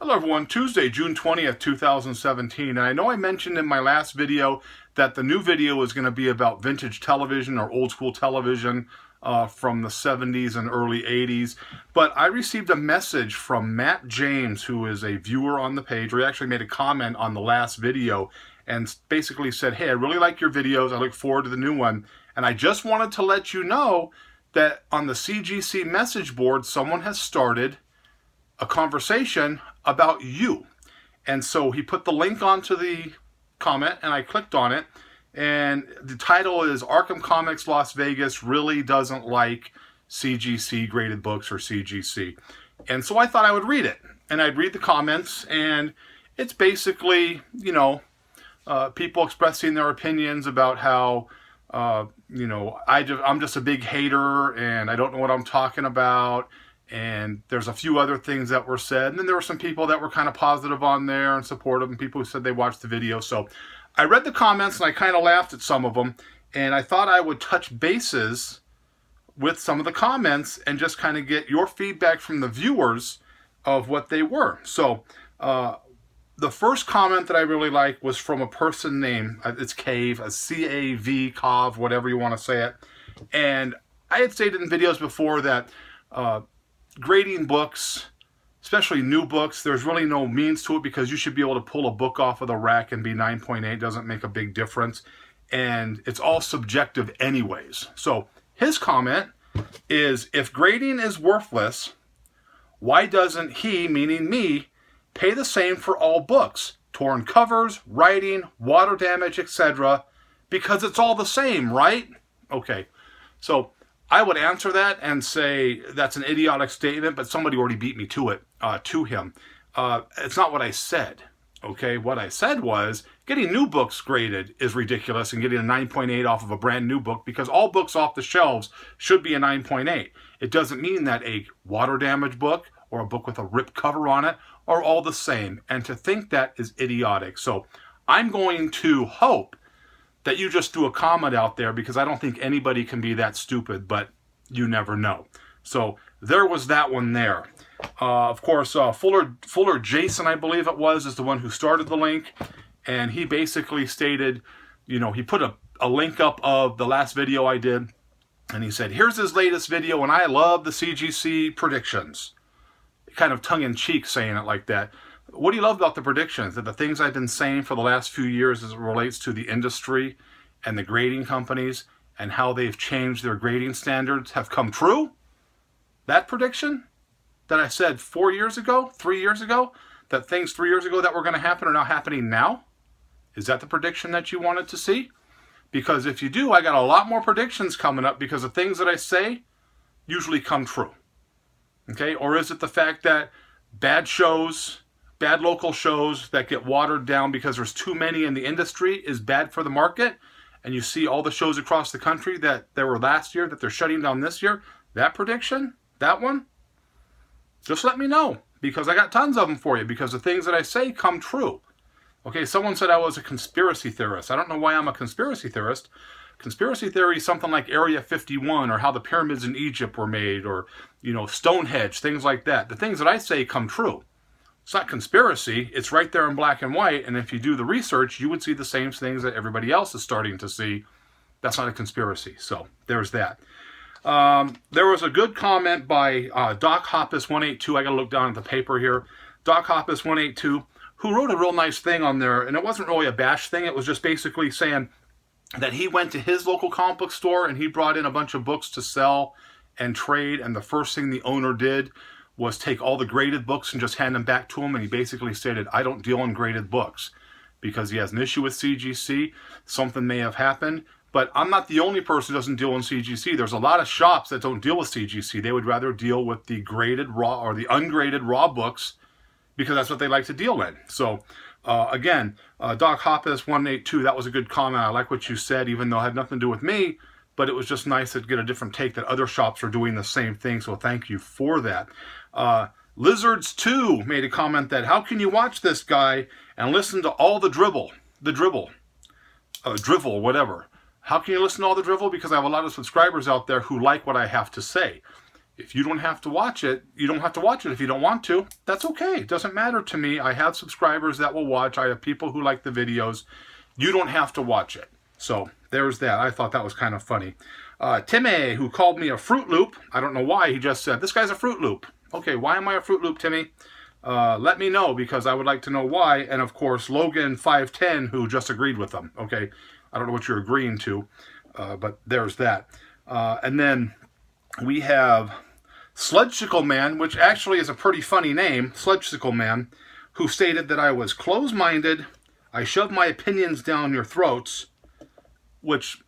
Hello everyone, Tuesday, June 20th, 2017. And I know I mentioned in my last video that the new video is going to be about vintage television or old school television from the 70s and early 80s. But I received a message from Matt James, who is a viewer on the page, where he actually made a comment on the last video and basically said, hey, I really like your videos. I look forward to the new one. And I just wanted to let you know that on the CGC message board, someone has started a conversation about you. And so he put the link onto the comment and I clicked on it, and the title is Arkham Comics Las Vegas really doesn't like CGC graded books, or CGC. And so I thought I would read it, and I'd read the comments, and it's basically, people expressing their opinions about how I'm just a big hater and I don't know what I'm talking about. And there's a few other things that were said. And then there were some people that were kind of positive on there and supportive, and people who said they watched the video. So I read the comments and I kind of laughed at some of them. And I thought I would touch bases with some of the comments and just kind of get your feedback from the viewers of what they were. So the first comment that I really like was from a person named, it's Cave, a C-A-V, Cov, whatever you want to say it. And I had stated in videos before that grading books, especially new books, there's really no means to it, because you should be able to pull a book off of the rack and be 9.8. Doesn't make a big difference, and it's all subjective anyways. So his comment is, if grading is worthless, why doesn't he, meaning me, pay the same for all books? Torn covers, writing, water damage, etc. Because it's all the same, right? Okay, so I would answer that and say that's an idiotic statement, but somebody already beat me to it, to him. It's not what I said, okay? What I said was getting new books graded is ridiculous, and getting a 9.8 off of a brand new book, because all books off the shelves should be a 9.8. It doesn't mean that a water damage book or a book with a ripped cover on it are all the same, and to think that is idiotic. So I'm going to hope that you just threw a comment out there, because I don't think anybody can be that stupid, but you never know. So there was that one there. Of course, Fuller Jason, I believe it was, is the one who started the link, and he basically stated, he put a link up of the last video I did, and he said, here's his latest video, and I love the CGC predictions. Kind of tongue-in-cheek saying it like that. What do you love about the predictions? That the things I've been saying for the last few years as it relates to the industry and the grading companies and how they've changed their grading standards have come true? That prediction that I said 4 years ago, 3 years ago, that things 3 years ago that were going to happen are now happening now? Is that the prediction that you wanted to see? Because if you do, I got a lot more predictions coming up, because the things that I say usually come true. Okay? Or is it the fact that bad shows, bad local shows that get watered down because there's too many in the industry is bad for the market? And you see all the shows across the country that there were last year that they're shutting down this year? That prediction? That one? Just let me know, because I got tons of them for you, because the things that I say come true. Okay, someone said I was a conspiracy theorist. I don't know why I'm a conspiracy theorist. Conspiracy theory is something like Area 51, or how the pyramids in Egypt were made, or, Stonehenge, things like that. The things that I say come true. It's not conspiracy. It's right there in black and white, and if you do the research, you would see the same things that everybody else is starting to see. That's not a conspiracy. So there's that. There was a good comment by Doc Hoppus 182. I got to look down at the paper here. Doc Hoppus 182, who wrote a real nice thing on there, and it wasn't really a bash thing. It was just basically saying that he went to his local comic book store and he brought in a bunch of books to sell and trade, and the first thing the owner did was take all the graded books and just hand them back to him, and he basically stated, I don't deal in graded books, because he has an issue with CGC. Something may have happened, but I'm not the only person who doesn't deal in CGC. There's a lot of shops that don't deal with CGC. They would rather deal with the graded raw or the ungraded raw books, because that's what they like to deal in. So again, Doc Hoppus 182, that was a good comment. I like what you said, even though it had nothing to do with me, but it was just nice to get a different take that other shops are doing the same thing, so thank you for that. Lizards2 made a comment that, how can you watch this guy and listen to all the drivel, whatever. How can you listen to all the drivel? Because I have a lot of subscribers out there who like what I have to say. If you don't have to watch it, you don't have to watch it if you don't want to. That's okay. It doesn't matter to me. I have subscribers that will watch. I have people who like the videos. You don't have to watch it. So there's that. I thought that was kind of funny. Timmy, who called me a Fruit Loop. I don't know why. He just said, this guy's a Fruit Loop. Okay, why am I a Fruit Loop, Timmy? Let me know, because I would like to know why. And of course, Logan 510, who just agreed with them. Okay, I don't know what you're agreeing to, but there's that. And then we have Sledgesicle Man, which actually is a pretty funny name, Sledgesicle Man, who stated that I was close-minded, I shove my opinions down your throats, which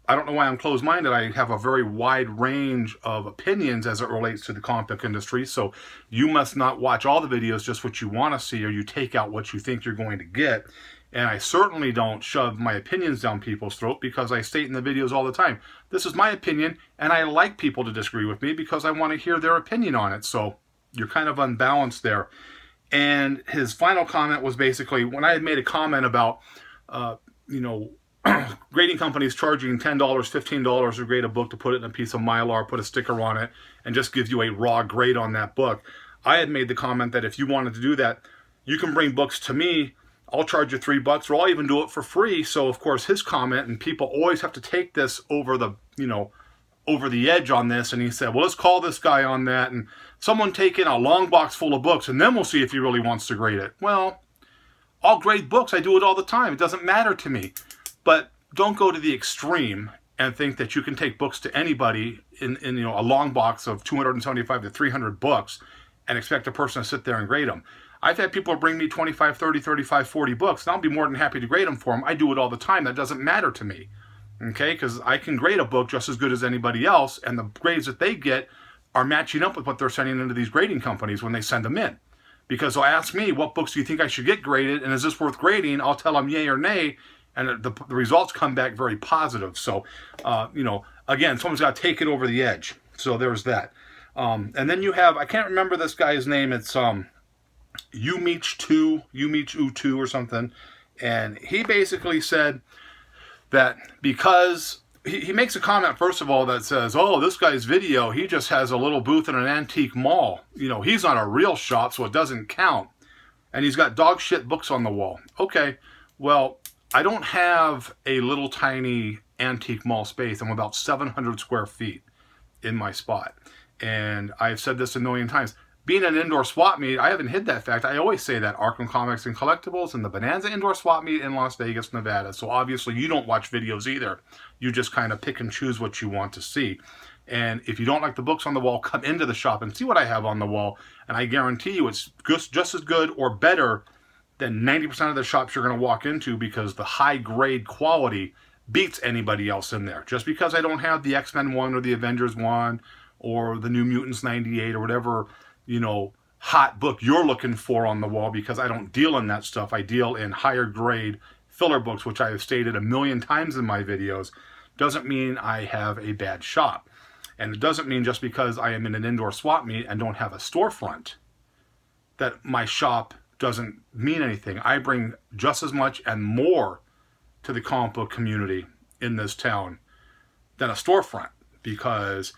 I don't know why I'm closed-minded. I have a very wide range of opinions as it relates to the comic book industry, so you must not watch all the videos, just what you want to see, or you take out what you think you're going to get. And I certainly don't shove my opinions down people's throat, because I state in the videos all the time, this is my opinion, and I like people to disagree with me because I want to hear their opinion on it. So you're kind of unbalanced there. And his final comment was basically, when I had made a comment about, grading companies charging $10, $15 to grade a book, to put it in a piece of Mylar, put a sticker on it, and just give you a raw grade on that book. I had made the comment that if you wanted to do that, you can bring books to me, I'll charge you $3, or I'll even do it for free. So of course his comment, and people always have to take this over the, over the edge on this, and he said, well, let's call this guy on that, and someone take in a long box full of books, and then we'll see if he really wants to grade it. Well, I'll grade books. I do it all the time. It doesn't matter to me. But don't go to the extreme and think that you can take books to anybody in a long box of 275 to 300 books and expect a person to sit there and grade them. I've had people bring me 25, 30, 35, 40 books, and I'll be more than happy to grade them for them. I do it all the time. That doesn't matter to me, okay? Because I can grade a book just as good as anybody else, and the grades that they get are matching up with what they're sending into these grading companies when they send them in. Because they'll ask me, what books do you think I should get graded, and is this worth grading? I'll tell them yay or nay, and the results come back very positive. So, again, someone's got to take it over the edge. So there's that. And then you have, I can't remember this guy's name. It's Umich2 or something. And he basically said that because he makes a comment, first of all, that says, oh, this guy's video, he just has a little booth in an antique mall. He's not a real shop, so it doesn't count. And he's got dog shit books on the wall. Okay, well, I don't have a little tiny antique mall space. I'm about 700 square feet in my spot. And I've said this a million times. Being an indoor swap meet, I haven't hid that fact. I always say that. Arkham Comics and Collectibles and the Bonanza Indoor Swap Meet in Las Vegas, Nevada. So obviously you don't watch videos either. You just kind of pick and choose what you want to see. And if you don't like the books on the wall, come into the shop and see what I have on the wall. And I guarantee you it's just as good or better than 90% of the shops you're going to walk into, because the high grade quality beats anybody else in there. Just because I don't have the X-Men 1 or the Avengers 1 or the New Mutants 98 or whatever, hot book you're looking for on the wall, because I don't deal in that stuff. I deal in higher grade filler books, which I have stated a million times in my videos. Doesn't mean I have a bad shop. And it doesn't mean just because I am in an indoor swap meet and don't have a storefront that my shop doesn't mean anything. I bring just as much and more to the comic book community in this town than a storefront, because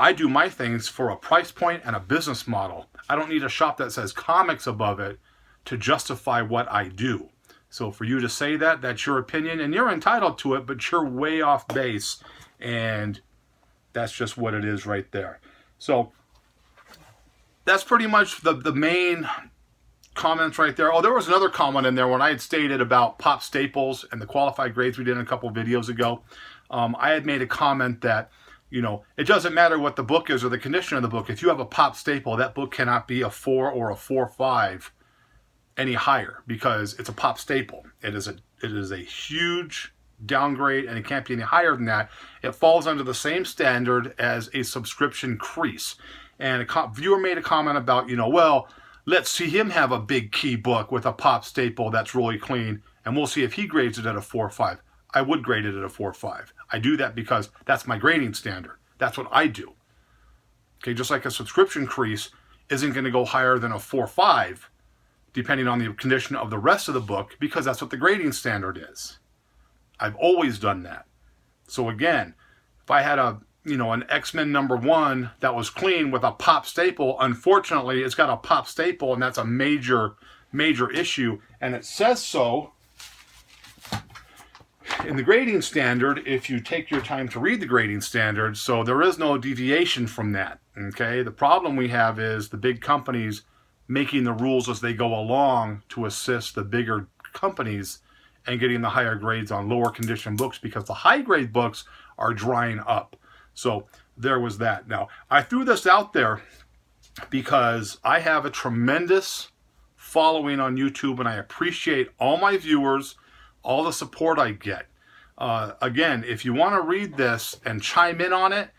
I do my things for a price point and a business model. I don't need a shop that says comics above it to justify what I do. So for you to say that, that's your opinion, and you're entitled to it, but you're way off base, and that's just what it is right there. So that's pretty much the main comments right there. Oh, there was another comment in there when I had stated about pop staples and the qualified grades we did in a couple videos ago. I had made a comment that, it doesn't matter what the book is or the condition of the book. If you have a pop staple, that book cannot be a 4 or a 4.5 any higher, because it's a pop staple. It is a huge downgrade, and it can't be any higher than that. It falls under the same standard as a subscription crease. And a viewer made a comment about, well, let's see him have a big key book with a pop staple that's really clean, and we'll see if he grades it at a 4.5. I would grade it at a 4.5. I do that because that's my grading standard. That's what I do. Okay, just like a subscription crease isn't going to go higher than a 4.5, depending on the condition of the rest of the book, because that's what the grading standard is. I've always done that. So again, if I had a an X-Men #1 that was clean with a pop staple. Unfortunately, it's got a pop staple, and that's a major issue. And it says so in the grading standard if you take your time to read the grading standard. So there is no deviation from that. Okay, the problem we have is the big companies making the rules as they go along to assist the bigger companies and getting the higher grades on lower condition books, because the high grade books are drying up. So there was that. Now, I threw this out there because I have a tremendous following on YouTube, and I appreciate all my viewers, all the support I get. Again, if you want to read this and chime in on it,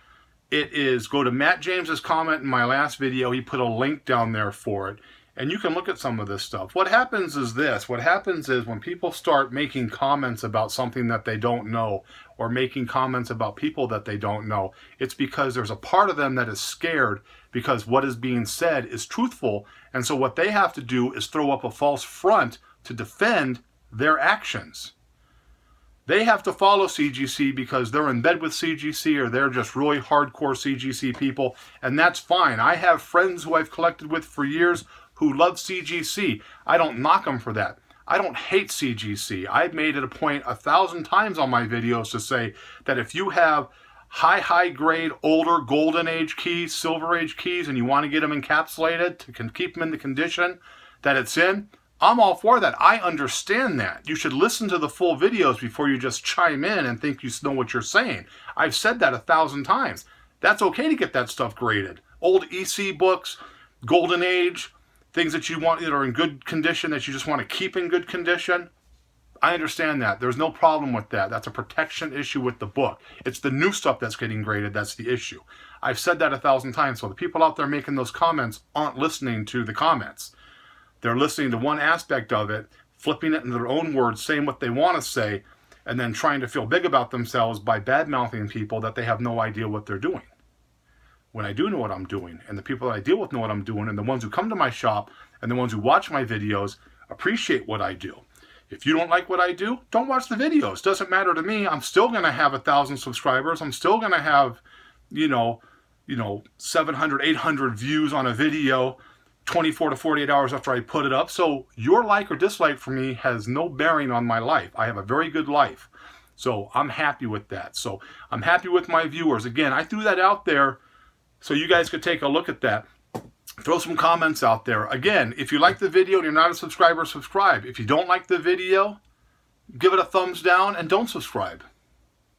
go to Matt James's comment in my last video. He put a link down there for it, and you can look at some of this stuff. What happens is when people start making comments about something that they don't know, or making comments about people that they don't know, it's because there's a part of them that is scared because what is being said is truthful, and so what they have to do is throw up a false front to defend their actions. They have to follow CGC because they're in bed with CGC, or they're just really hardcore CGC people, and that's fine. I have friends who I've collected with for years who love CGC. I don't knock them for that. I don't hate CGC. I've made it a point 1,000 times on my videos to say that if you have high grade, older, golden age keys, silver age keys, and you want to get them encapsulated to keep them in the condition that it's in, I'm all for that. I understand that. You should listen to the full videos before you just chime in and think you know what you're saying. I've said that 1,000 times. That's okay to get that stuff graded. Old EC books, golden age, things that you want that are in good condition that you just want to keep in good condition. I understand that. There's no problem with that. That's a protection issue with the book. It's the new stuff that's getting graded that's the issue. I've said that 1,000 times. So the people out there making those comments aren't listening to the comments. They're listening to one aspect of it, flipping it in their own words, saying what they want to say, and then trying to feel big about themselves by bad-mouthing people that they have no idea what they're doing. When I do know what I'm doing, and the people that I deal with know what I'm doing, and the ones who come to my shop, and the ones who watch my videos appreciate what I do. If you don't like what I do, don't watch the videos. Doesn't matter to me. I'm still going to have 1,000 subscribers. I'm still going to have, 700, 800 views on a video 24 to 48 hours after I put it up. So your like or dislike for me has no bearing on my life. I have a very good life. So I'm happy with that. So I'm happy with my viewers. Again, I threw that out there so you guys could take a look at that. Throw some comments out there. Again, if you like the video and you're not a subscriber, subscribe. If you don't like the video, give it a thumbs down and don't subscribe.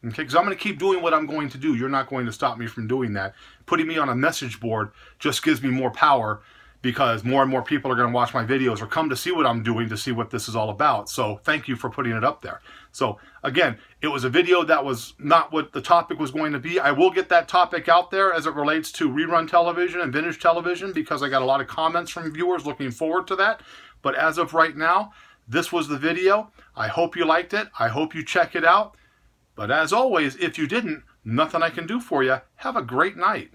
Okay, because I'm going to keep doing what I'm going to do. You're not going to stop me from doing that. Putting me on a message board just gives me more power, because more and more people are going to watch my videos or come to see what I'm doing, to see what this is all about. So thank you for putting it up there. So again, it was a video that was not what the topic was going to be. I will get that topic out there as it relates to rerun television and vintage television, because I got a lot of comments from viewers looking forward to that. But as of right now, this was the video. I hope you liked it. I hope you check it out. But as always, if you didn't, nothing I can do for you. Have a great night.